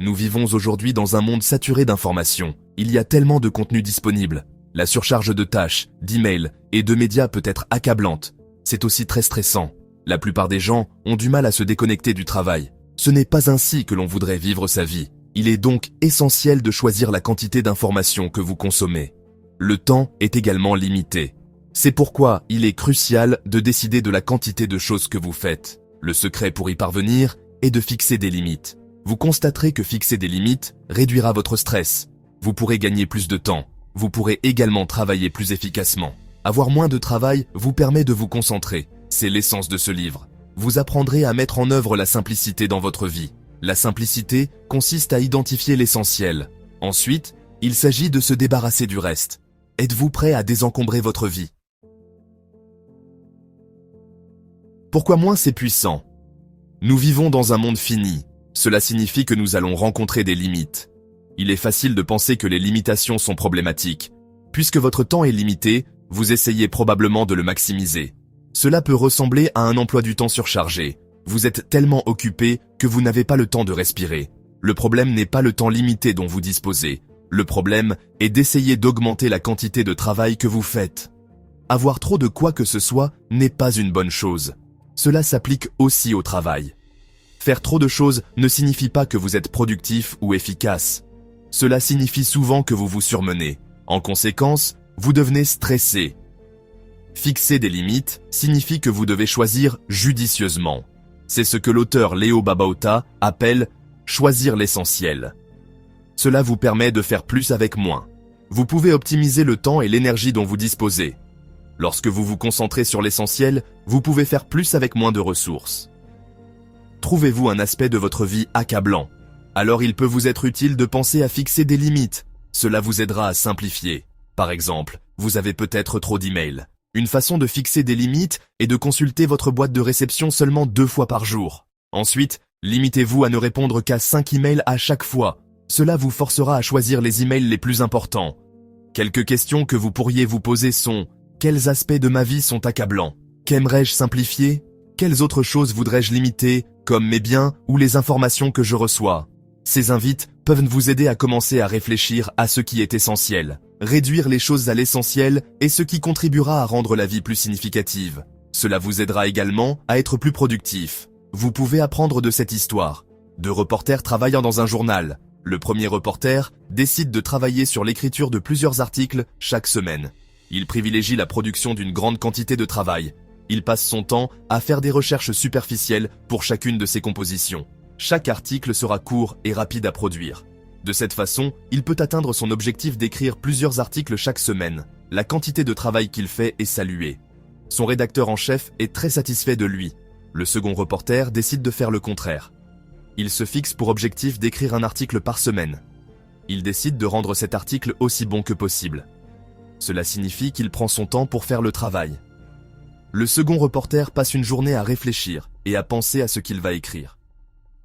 Nous vivons aujourd'hui dans un monde saturé d'informations. Il y a tellement de contenu disponible. La surcharge de tâches, d'emails et de médias peut être accablante. C'est aussi très stressant. La plupart des gens ont du mal à se déconnecter du travail. Ce n'est pas ainsi que l'on voudrait vivre sa vie. Il est donc essentiel de choisir la quantité d'informations que vous consommez. Le temps est également limité. C'est pourquoi il est crucial de décider de la quantité de choses que vous faites. Le secret pour y parvenir est de fixer des limites. Vous constaterez que fixer des limites réduira votre stress. Vous pourrez gagner plus de temps. Vous pourrez également travailler plus efficacement. Avoir moins de travail vous permet de vous concentrer. C'est l'essence de ce livre. Vous apprendrez à mettre en œuvre la simplicité dans votre vie. La simplicité consiste à identifier l'essentiel. Ensuite, il s'agit de se débarrasser du reste. Êtes-vous prêt à désencombrer votre vie? Pourquoi moins c'est puissant? Nous vivons dans un monde fini. Cela signifie que nous allons rencontrer des limites. Il est facile de penser que les limitations sont problématiques. Puisque votre temps est limité, vous essayez probablement de le maximiser. Cela peut ressembler à un emploi du temps surchargé. Vous êtes tellement occupé que vous n'avez pas le temps de respirer. Le problème n'est pas le temps limité dont vous disposez. Le problème est d'essayer d'augmenter la quantité de travail que vous faites. Avoir trop de quoi que ce soit n'est pas une bonne chose. Cela s'applique aussi au travail. Faire trop de choses ne signifie pas que vous êtes productif ou efficace. Cela signifie souvent que vous vous surmenez. En conséquence, vous devenez stressé. Fixer des limites signifie que vous devez choisir judicieusement. C'est ce que l'auteur Leo Babauta appelle « choisir l'essentiel ». Cela vous permet de faire plus avec moins. Vous pouvez optimiser le temps et l'énergie dont vous disposez. Lorsque vous vous concentrez sur l'essentiel, vous pouvez faire plus avec moins de ressources. Trouvez-vous un aspect de votre vie accablant? Alors il peut vous être utile de penser à fixer des limites. Cela vous aidera à simplifier. Par exemple, vous avez peut-être trop d'emails. Une façon de fixer des limites est de consulter votre boîte de réception seulement 2 fois par jour. Ensuite, limitez-vous à ne répondre qu'à 5 emails à chaque fois. Cela vous forcera à choisir les emails les plus importants. Quelques questions que vous pourriez vous poser sont: quels aspects de ma vie sont accablants? Qu'aimerais-je simplifier? Quelles autres choses voudrais-je limiter, comme mes biens ou les informations que je reçois? Ces invites peuvent vous aider à commencer à réfléchir à ce qui est essentiel. Réduire les choses à l'essentiel est ce qui contribuera à rendre la vie plus significative. Cela vous aidera également à être plus productif. Vous pouvez apprendre de cette histoire. 2 reporters travaillant dans un journal. Le premier reporter décide de travailler sur l'écriture de plusieurs articles chaque semaine. Il privilégie la production d'une grande quantité de travail. Il passe son temps à faire des recherches superficielles pour chacune de ses compositions. Chaque article sera court et rapide à produire. De cette façon, il peut atteindre son objectif d'écrire plusieurs articles chaque semaine. La quantité de travail qu'il fait est saluée. Son rédacteur en chef est très satisfait de lui. Le second reporter décide de faire le contraire. Il se fixe pour objectif d'écrire un article par semaine. Il décide de rendre cet article aussi bon que possible. Cela signifie qu'il prend son temps pour faire le travail. Le second reporter passe une journée à réfléchir et à penser à ce qu'il va écrire.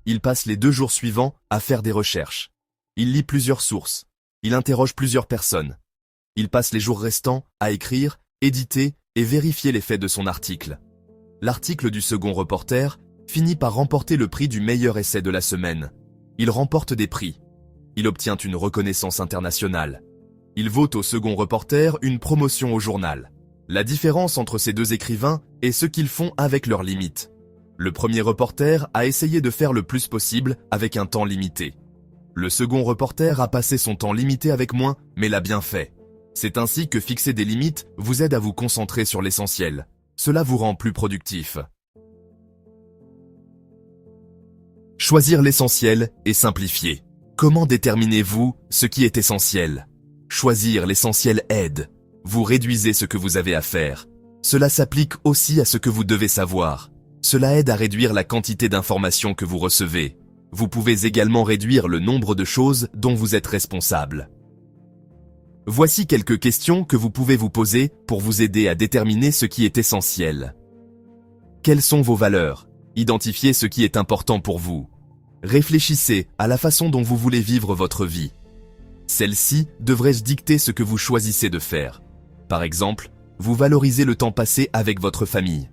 Il passe les 2 jours suivants à faire des recherches. Il lit plusieurs sources. Il interroge plusieurs personnes. Il passe les jours restants à écrire, éditer et vérifier les faits de son article. L'article du second reporter finit par remporter le prix du meilleur essai de la semaine. Il remporte des prix. Il obtient une reconnaissance internationale. Il vaut au second reporter une promotion au journal. La différence entre ces 2 écrivains est ce qu'ils font avec leurs limites. Le premier reporter a essayé de faire le plus possible avec un temps limité. Le second reporter a passé son temps limité avec moins, mais l'a bien fait. C'est ainsi que fixer des limites vous aide à vous concentrer sur l'essentiel. Cela vous rend plus productif. Choisir l'essentiel et simplifier. Comment déterminez-vous ce qui est essentiel? Choisir l'essentiel aide. Vous réduisez ce que vous avez à faire. Cela s'applique aussi à ce que vous devez savoir. Cela aide à réduire la quantité d'informations que vous recevez. Vous pouvez également réduire le nombre de choses dont vous êtes responsable. Voici quelques questions que vous pouvez vous poser pour vous aider à déterminer ce qui est essentiel. Quelles sont vos valeurs? Identifiez ce qui est important pour vous. Réfléchissez à la façon dont vous voulez vivre votre vie. Celle-ci devrait dicter ce que vous choisissez de faire. Par exemple, vous valorisez le temps passé avec votre famille.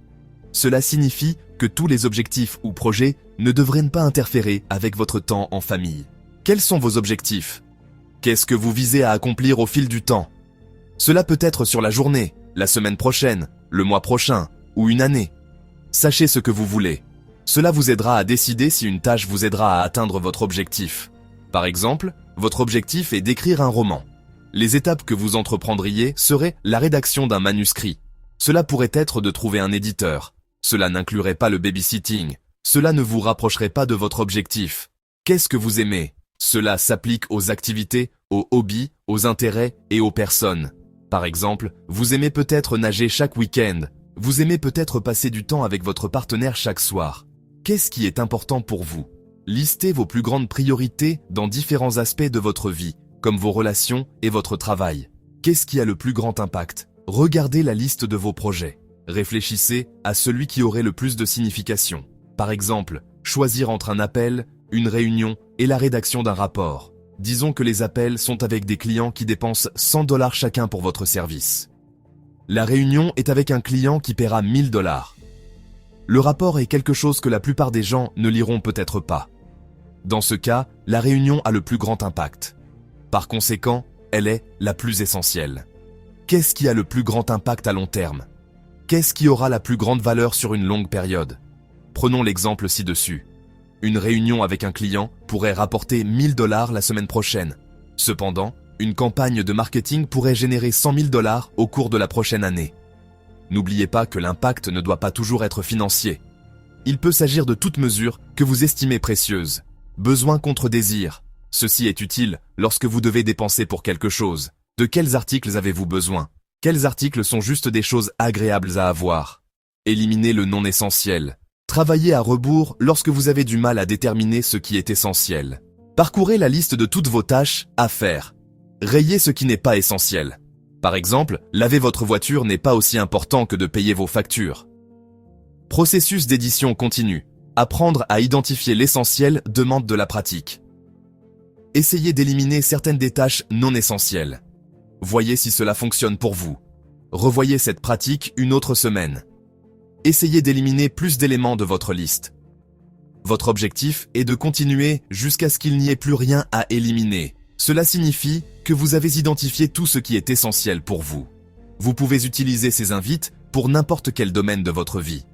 Cela signifie que tous les objectifs ou projets ne devraient pas interférer avec votre temps en famille. Quels sont vos objectifs? Qu'est-ce que vous visez à accomplir au fil du temps? Cela peut être sur la journée, la semaine prochaine, le mois prochain ou une année. Sachez ce que vous voulez. Cela vous aidera à décider si une tâche vous aidera à atteindre votre objectif. Par exemple, votre objectif est d'écrire un roman. Les étapes que vous entreprendriez seraient la rédaction d'un manuscrit. Cela pourrait être de trouver un éditeur. Cela n'inclurait pas le babysitting. Cela ne vous rapprocherait pas de votre objectif. Qu'est-ce que vous aimez? Cela s'applique aux activités, aux hobbies, aux intérêts et aux personnes. Par exemple, vous aimez peut-être nager chaque week-end. Vous aimez peut-être passer du temps avec votre partenaire chaque soir. Qu'est-ce qui est important pour vous? Listez vos plus grandes priorités dans différents aspects de votre vie, comme vos relations et votre travail. Qu'est-ce qui a le plus grand impact? Regardez la liste de vos projets. Réfléchissez à celui qui aurait le plus de signification. Par exemple, choisir entre un appel, une réunion et la rédaction d'un rapport. Disons que les appels sont avec des clients qui dépensent $100 chacun pour votre service. La réunion est avec un client qui paiera $1000. Le rapport est quelque chose que la plupart des gens ne liront peut-être pas. Dans ce cas, la réunion a le plus grand impact. Par conséquent, elle est la plus essentielle. Qu'est-ce qui a le plus grand impact à long terme? Qu'est-ce qui aura la plus grande valeur sur une longue période? Prenons l'exemple ci-dessus. Une réunion avec un client pourrait rapporter $1000 la semaine prochaine. Cependant, une campagne de marketing pourrait générer $100 000 au cours de la prochaine année. N'oubliez pas que l'impact ne doit pas toujours être financier. Il peut s'agir de toute mesure que vous estimez précieuse. Besoin contre désir. Ceci est utile lorsque vous devez dépenser pour quelque chose. De quels articles avez-vous besoin? Quels articles sont juste des choses agréables à avoir? Éliminez le non essentiel. Travaillez à rebours lorsque vous avez du mal à déterminer ce qui est essentiel. Parcourez la liste de toutes vos tâches à faire. Rayez ce qui n'est pas essentiel. Par exemple, laver votre voiture n'est pas aussi important que de payer vos factures. Processus d'édition continue. Apprendre à identifier l'essentiel demande de la pratique. Essayez d'éliminer certaines des tâches non essentielles. Voyez si cela fonctionne pour vous. Revoyez cette pratique une autre semaine. Essayez d'éliminer plus d'éléments de votre liste. Votre objectif est de continuer jusqu'à ce qu'il n'y ait plus rien à éliminer. Cela signifie que vous avez identifié tout ce qui est essentiel pour vous. Vous pouvez utiliser ces invites pour n'importe quel domaine de votre vie.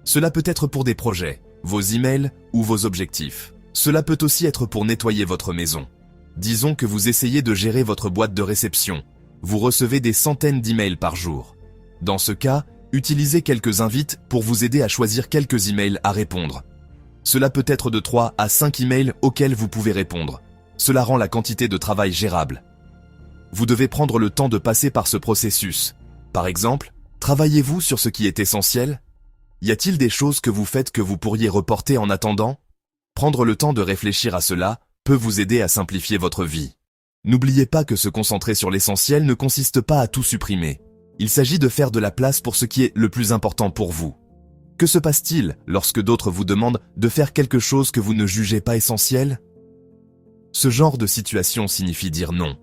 Cela peut être pour des projets, vos emails ou vos objectifs. Cela peut aussi être pour nettoyer votre maison. Disons que vous essayez de gérer votre boîte de réception. Vous recevez des centaines d'emails par jour. Dans ce cas, utilisez quelques invites pour vous aider à choisir quelques emails à répondre. Cela peut être de 3 à 5 emails auxquels vous pouvez répondre. Cela rend la quantité de travail gérable. Vous devez prendre le temps de passer par ce processus. Par exemple, travaillez-vous sur ce qui est essentiel? Y a-t-il des choses que vous faites que vous pourriez reporter en attendant? Prendre le temps de réfléchir à cela peut vous aider à simplifier votre vie. N'oubliez pas que se concentrer sur l'essentiel ne consiste pas à tout supprimer. Il s'agit de faire de la place pour ce qui est le plus important pour vous. Que se passe-t-il lorsque d'autres vous demandent de faire quelque chose que vous ne jugez pas essentiel? Ce genre de situation signifie dire non.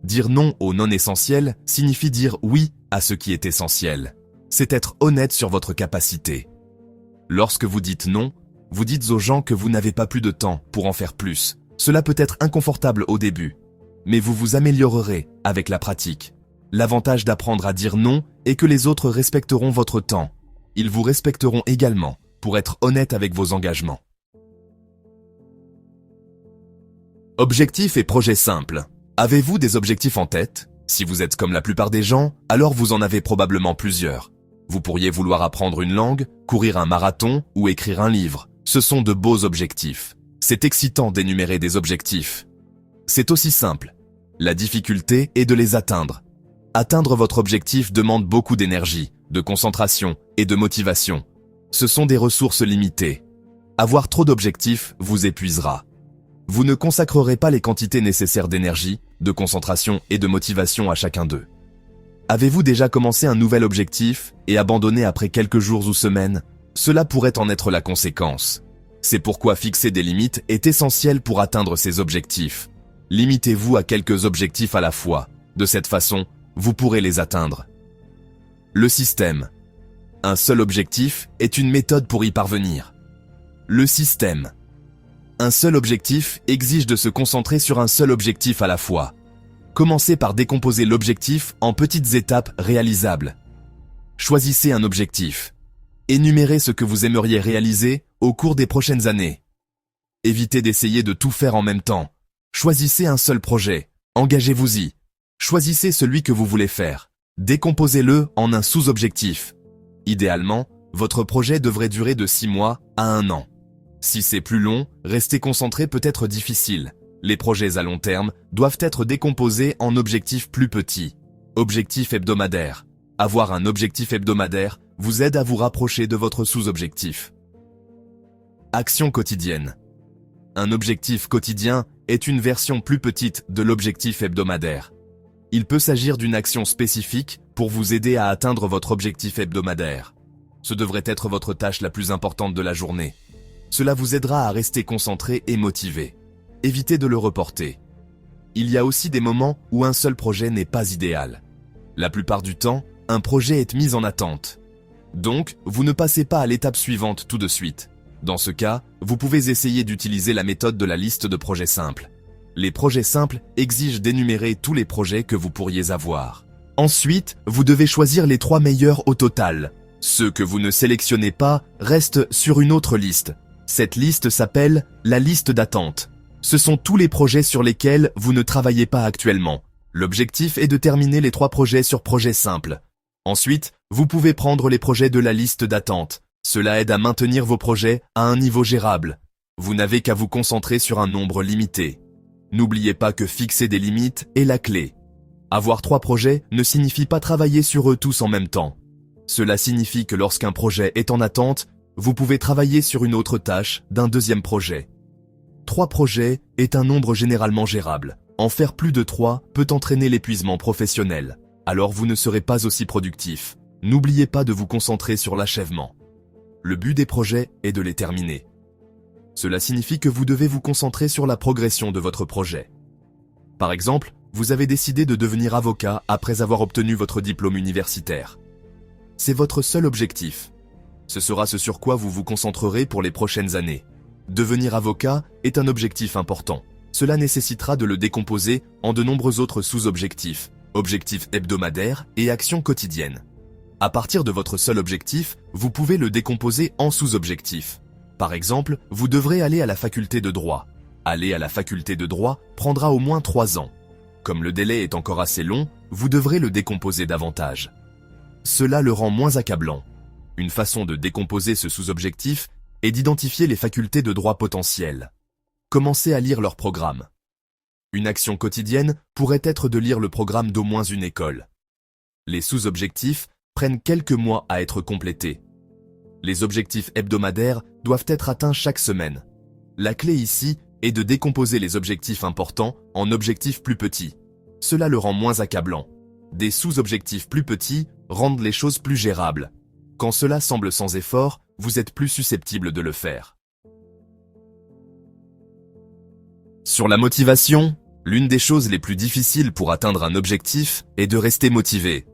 Dire non au non essentiel signifie dire oui à ce qui est essentiel. C'est être honnête sur votre capacité. Lorsque vous dites non, vous dites aux gens que vous n'avez pas plus de temps pour en faire plus. Cela peut être inconfortable au début, mais vous vous améliorerez avec la pratique. L'avantage d'apprendre à dire non est que les autres respecteront votre temps. Ils vous respecteront également pour être honnête avec vos engagements. Objectifs et projets simples. Avez-vous des objectifs en tête? Si vous êtes comme la plupart des gens, alors vous en avez probablement plusieurs. Vous pourriez vouloir apprendre une langue, courir un marathon ou écrire un livre. Ce sont de beaux objectifs. C'est excitant d'énumérer des objectifs. C'est aussi simple. La difficulté est de les atteindre. Atteindre votre objectif demande beaucoup d'énergie, de concentration et de motivation. Ce sont des ressources limitées. Avoir trop d'objectifs vous épuisera. Vous ne consacrerez pas les quantités nécessaires d'énergie, de concentration et de motivation à chacun d'eux. Avez-vous déjà commencé un nouvel objectif et abandonné après quelques jours ou semaines? Cela pourrait en être la conséquence. C'est pourquoi fixer des limites est essentiel pour atteindre ces objectifs. Limitez-vous à quelques objectifs à la fois. De cette façon, vous pourrez les atteindre. Le système. Un seul objectif est une méthode pour y parvenir. Le système. Un seul objectif exige de se concentrer sur un seul objectif à la fois. Commencez par décomposer l'objectif en petites étapes réalisables. Choisissez un objectif. Énumérez ce que vous aimeriez réaliser au cours des prochaines années. Évitez d'essayer de tout faire en même temps. Choisissez un seul projet. Engagez-vous-y. Choisissez celui que vous voulez faire. Décomposez-le en un sous-objectif. Idéalement, votre projet devrait durer de 6 mois à 1 an. Si c'est plus long, rester concentré peut être difficile. Les projets à long terme doivent être décomposés en objectifs plus petits. Objectif hebdomadaire. Avoir un objectif hebdomadaire vous aide à vous rapprocher de votre sous-objectif. Action quotidienne. Un objectif quotidien est une version plus petite de l'objectif hebdomadaire. Il peut s'agir d'une action spécifique pour vous aider à atteindre votre objectif hebdomadaire. Ce devrait être votre tâche la plus importante de la journée. Cela vous aidera à rester concentré et motivé. Évitez de le reporter. Il y a aussi des moments où un seul projet n'est pas idéal. La plupart du temps, un projet est mis en attente. Donc, vous ne passez pas à l'étape suivante tout de suite. Dans ce cas, vous pouvez essayer d'utiliser la méthode de la liste de projets simples. Les projets simples exigent d'énumérer tous les projets que vous pourriez avoir. Ensuite, vous devez choisir les 3 meilleurs au total. Ceux que vous ne sélectionnez pas restent sur une autre liste. Cette liste s'appelle la liste d'attente. Ce sont tous les projets sur lesquels vous ne travaillez pas actuellement. L'objectif est de terminer les 3 projets sur projet simple. Ensuite, vous pouvez prendre les projets de la liste d'attente. Cela aide à maintenir vos projets à un niveau gérable. Vous n'avez qu'à vous concentrer sur un nombre limité. N'oubliez pas que fixer des limites est la clé. Avoir 3 projets ne signifie pas travailler sur eux tous en même temps. Cela signifie que lorsqu'un projet est en attente, vous pouvez travailler sur une autre tâche d'un deuxième projet. 3 projets est un nombre généralement gérable. En faire plus de 3 peut entraîner l'épuisement professionnel. Alors vous ne serez pas aussi productif. N'oubliez pas de vous concentrer sur l'achèvement. Le but des projets est de les terminer. Cela signifie que vous devez vous concentrer sur la progression de votre projet. Par exemple, vous avez décidé de devenir avocat après avoir obtenu votre diplôme universitaire. C'est votre seul objectif. Ce sera ce sur quoi vous vous concentrerez pour les prochaines années. Devenir avocat est un objectif important. Cela nécessitera de le décomposer en de nombreux autres sous-objectifs, objectifs hebdomadaires et actions quotidiennes. À partir de votre seul objectif, vous pouvez le décomposer en sous-objectifs. Par exemple, vous devrez aller à la faculté de droit. Aller à la faculté de droit prendra au moins 3 ans. Comme le délai est encore assez long, vous devrez le décomposer davantage. Cela le rend moins accablant. Une façon de décomposer ce sous-objectif est d'identifier les facultés de droit potentielles. Commencez à lire leur programme. Une action quotidienne pourrait être de lire le programme d'au moins une école. Les sous-objectifs prennent quelques mois à être complétés. Les objectifs hebdomadaires doivent être atteints chaque semaine. La clé ici est de décomposer les objectifs importants en objectifs plus petits. Cela le rend moins accablant. Des sous-objectifs plus petits rendent les choses plus gérables. Quand cela semble sans effort, vous êtes plus susceptible de le faire. Sur la motivation, l'une des choses les plus difficiles pour atteindre un objectif est de rester motivé.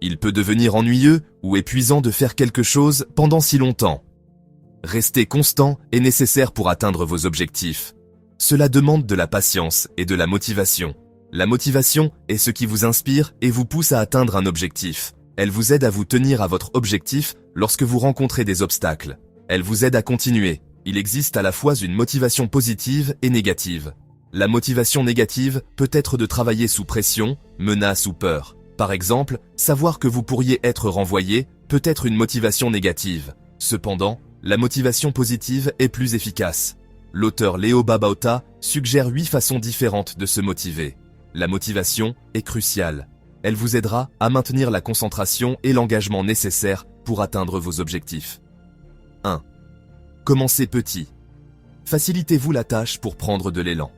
Il peut devenir ennuyeux ou épuisant de faire quelque chose pendant si longtemps. Rester constant est nécessaire pour atteindre vos objectifs. Cela demande de la patience et de la motivation. La motivation est ce qui vous inspire et vous pousse à atteindre un objectif. Elle vous aide à vous tenir à votre objectif lorsque vous rencontrez des obstacles. Elle vous aide à continuer. Il existe à la fois une motivation positive et négative. La motivation négative peut être de travailler sous pression, menace ou peur. Par exemple, savoir que vous pourriez être renvoyé peut être une motivation négative. Cependant, la motivation positive est plus efficace. L'auteur Leo Babauta suggère 8 façons différentes de se motiver. La motivation est cruciale. Elle vous aidera à maintenir la concentration et l'engagement nécessaires pour atteindre vos objectifs. 1. Commencez petit. Facilitez-vous la tâche pour prendre de l'élan.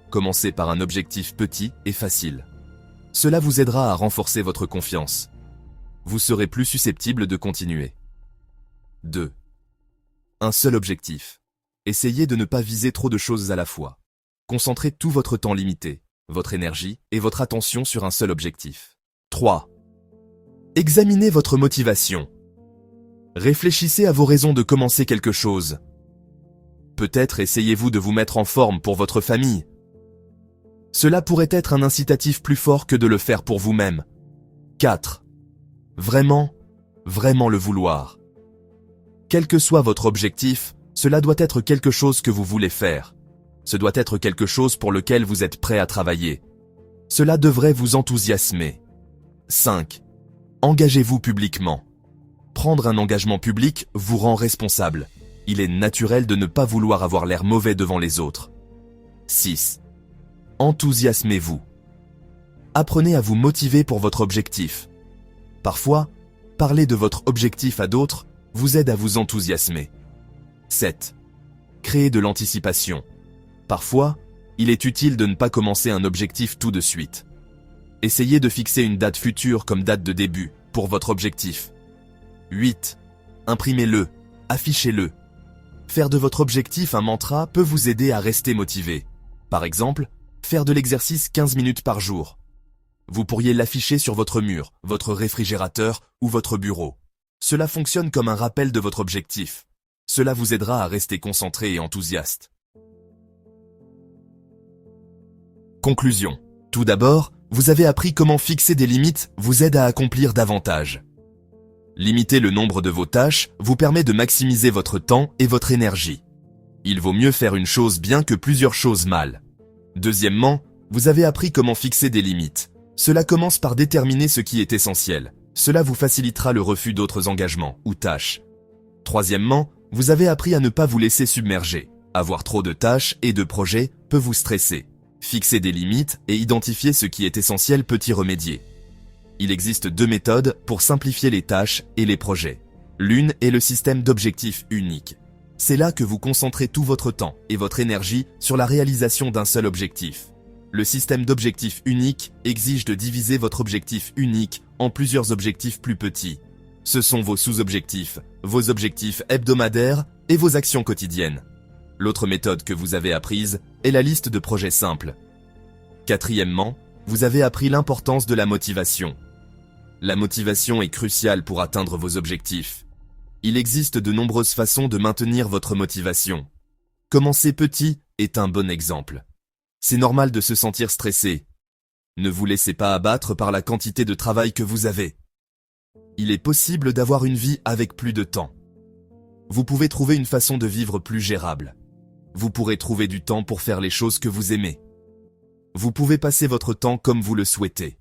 Commencez par un objectif petit et facile. Cela vous aidera à renforcer votre confiance. Vous serez plus susceptible de continuer. 2. Un seul objectif. Essayez de ne pas viser trop de choses à la fois. Concentrez tout votre temps limité, votre énergie et votre attention sur un seul objectif. 3. Examinez votre motivation. Réfléchissez à vos raisons de commencer quelque chose. Peut-être essayez-vous de vous mettre en forme pour votre famille. Cela pourrait être un incitatif plus fort que de le faire pour vous-même. 4. Vraiment le vouloir. Quel que soit votre objectif, cela doit être quelque chose que vous voulez faire. Ce doit être quelque chose pour lequel vous êtes prêt à travailler. Cela devrait vous enthousiasmer. 5. Engagez-vous publiquement. Prendre un engagement public vous rend responsable. Il est naturel de ne pas vouloir avoir l'air mauvais devant les autres. 6. Enthousiasmez-vous. Apprenez à vous motiver pour votre objectif. Parfois, parler de votre objectif à d'autres vous aide à vous enthousiasmer. 7. Créez de l'anticipation. Parfois, il est utile de ne pas commencer un objectif tout de suite. Essayez de fixer une date future comme date de début pour votre objectif. 8. Imprimez-le, affichez-le. Faire de votre objectif un mantra peut vous aider à rester motivé. Par exemple, faire de l'exercice 15 minutes par jour. Vous pourriez l'afficher sur votre mur, votre réfrigérateur ou votre bureau. Cela fonctionne comme un rappel de votre objectif. Cela vous aidera à rester concentré et enthousiaste. Conclusion. Tout d'abord, vous avez appris comment fixer des limites vous aide à accomplir davantage. Limiter le nombre de vos tâches vous permet de maximiser votre temps et votre énergie. Il vaut mieux faire une chose bien que plusieurs choses mal. Deuxièmement, vous avez appris comment fixer des limites. Cela commence par déterminer ce qui est essentiel. Cela vous facilitera le refus d'autres engagements ou tâches. Troisièmement, vous avez appris à ne pas vous laisser submerger. Avoir trop de tâches et de projets peut vous stresser. Fixer des limites et identifier ce qui est essentiel peut y remédier. Il existe 2 méthodes pour simplifier les tâches et les projets. L'une est le système d'objectifs uniques. C'est là que vous concentrez tout votre temps et votre énergie sur la réalisation d'un seul objectif. Le système d'objectifs uniques exige de diviser votre objectif unique en plusieurs objectifs plus petits. Ce sont vos sous-objectifs, vos objectifs hebdomadaires et vos actions quotidiennes. L'autre méthode que vous avez apprise est la liste de projets simples. Quatrièmement, vous avez appris l'importance de la motivation. La motivation est cruciale pour atteindre vos objectifs. Il existe de nombreuses façons de maintenir votre motivation. Commencer petit est un bon exemple. C'est normal de se sentir stressé. Ne vous laissez pas abattre par la quantité de travail que vous avez. Il est possible d'avoir une vie avec plus de temps. Vous pouvez trouver une façon de vivre plus gérable. Vous pourrez trouver du temps pour faire les choses que vous aimez. Vous pouvez passer votre temps comme vous le souhaitez.